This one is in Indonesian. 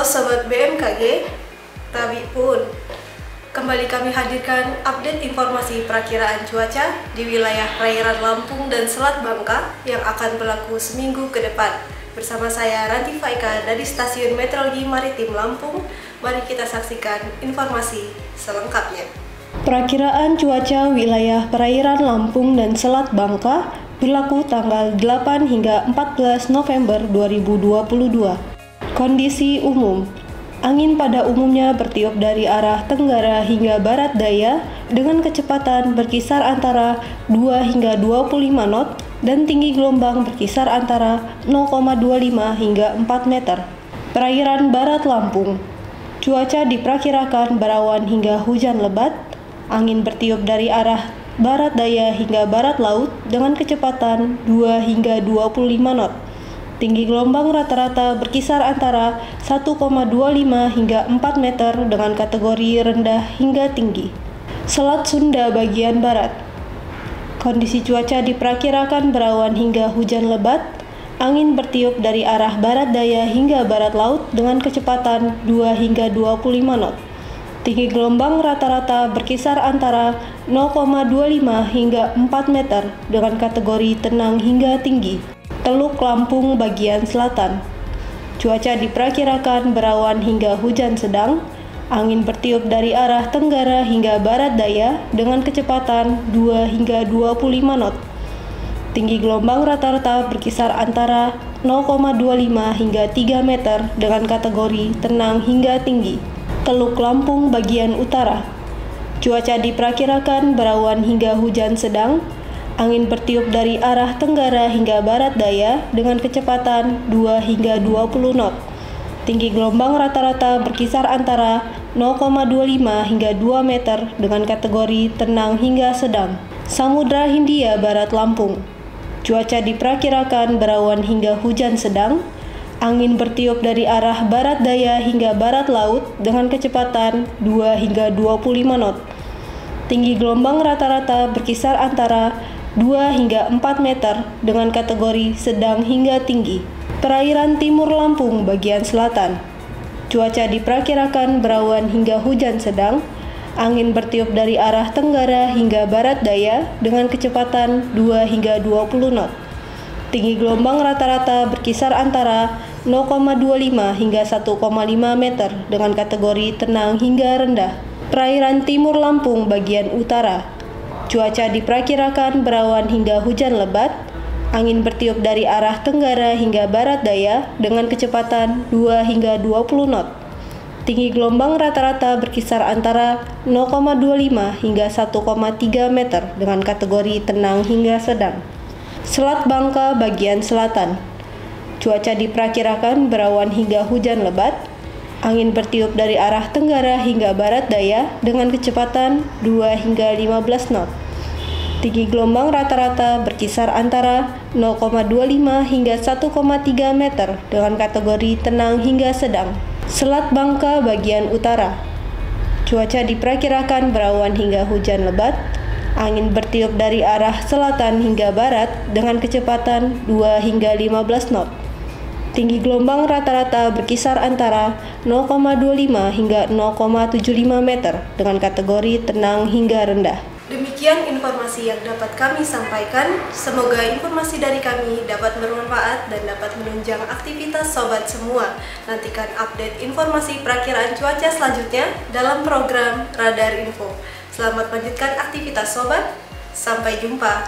Sobat BMKG, Rabi pun kembali kami hadirkan update informasi perakiraan cuaca di wilayah perairan Lampung dan Selat Bangka yang akan berlaku seminggu ke depan. Bersama saya Ranti Faika dari Stasiun Meteorologi Maritim Lampung. Mari kita saksikan informasi selengkapnya. Perakiraan cuaca wilayah perairan Lampung dan Selat Bangka berlaku tanggal 8 hingga 14 November 2022. Kondisi umum. Angin pada umumnya bertiup dari arah tenggara hingga barat daya dengan kecepatan berkisar antara 2 hingga 25 knot dan tinggi gelombang berkisar antara 0,25 hingga 4 meter. Perairan barat Lampung. Cuaca diperkirakan berawan hingga hujan lebat. Angin bertiup dari arah barat daya hingga barat laut dengan kecepatan 2 hingga 25 knot. Tinggi gelombang rata-rata berkisar antara 1,25 hingga 4 meter dengan kategori rendah hingga tinggi. Selat Sunda bagian barat. Kondisi cuaca diperkirakan berawan hingga hujan lebat. Angin bertiup dari arah barat daya hingga barat laut dengan kecepatan 2 hingga 25 knot. Tinggi gelombang rata-rata berkisar antara 0,25 hingga 4 meter dengan kategori tenang hingga tinggi. Teluk Lampung bagian selatan. Cuaca diperkirakan berawan hingga hujan sedang. Angin bertiup dari arah tenggara hingga barat daya dengan kecepatan 2 hingga 25 knot. Tinggi gelombang rata-rata berkisar antara 0,25 hingga 3 meter dengan kategori tenang hingga tinggi. Teluk Lampung bagian utara. Cuaca diperkirakan berawan hingga hujan sedang. Angin bertiup dari arah tenggara hingga barat daya dengan kecepatan 2 hingga 20 knot. Tinggi gelombang rata-rata berkisar antara 0,25 hingga 2 meter dengan kategori tenang hingga sedang. Samudra Hindia Barat Lampung. Cuaca diperkirakan berawan hingga hujan sedang. Angin bertiup dari arah barat daya hingga barat laut dengan kecepatan 2 hingga 25 knot. Tinggi gelombang rata-rata berkisar antara 2 hingga 4 meter dengan kategori sedang hingga tinggi. Perairan Timur Lampung bagian selatan. Cuaca diperkirakan berawan hingga hujan sedang. Angin bertiup dari arah tenggara hingga barat daya dengan kecepatan 2 hingga 20 knot. Tinggi gelombang rata-rata berkisar antara 0,25 hingga 1,5 meter dengan kategori tenang hingga rendah. Perairan Timur Lampung bagian utara. Cuaca diperkirakan berawan hingga hujan lebat. Angin bertiup dari arah tenggara hingga barat daya dengan kecepatan 2 hingga 20 knot. Tinggi gelombang rata-rata berkisar antara 0,25 hingga 1,3 meter dengan kategori tenang hingga sedang. Selat Bangka bagian selatan. Cuaca diperkirakan berawan hingga hujan lebat. Angin bertiup dari arah tenggara hingga barat daya dengan kecepatan 2 hingga 15 knot. Tinggi gelombang rata-rata berkisar antara 0,25 hingga 1,3 meter dengan kategori tenang hingga sedang. Selat Bangka bagian utara. Cuaca diperkirakan berawan hingga hujan lebat. Angin bertiup dari arah selatan hingga barat dengan kecepatan 2 hingga 15 knot. Tinggi gelombang rata-rata berkisar antara 0,25 hingga 0,75 meter dengan kategori tenang hingga rendah. Demikian informasi yang dapat kami sampaikan. Semoga informasi dari kami dapat bermanfaat dan dapat menunjang aktivitas sobat semua. Nantikan update informasi perakiraan cuaca selanjutnya dalam program Radar Info. Selamat melanjutkan aktivitas sobat. Sampai jumpa.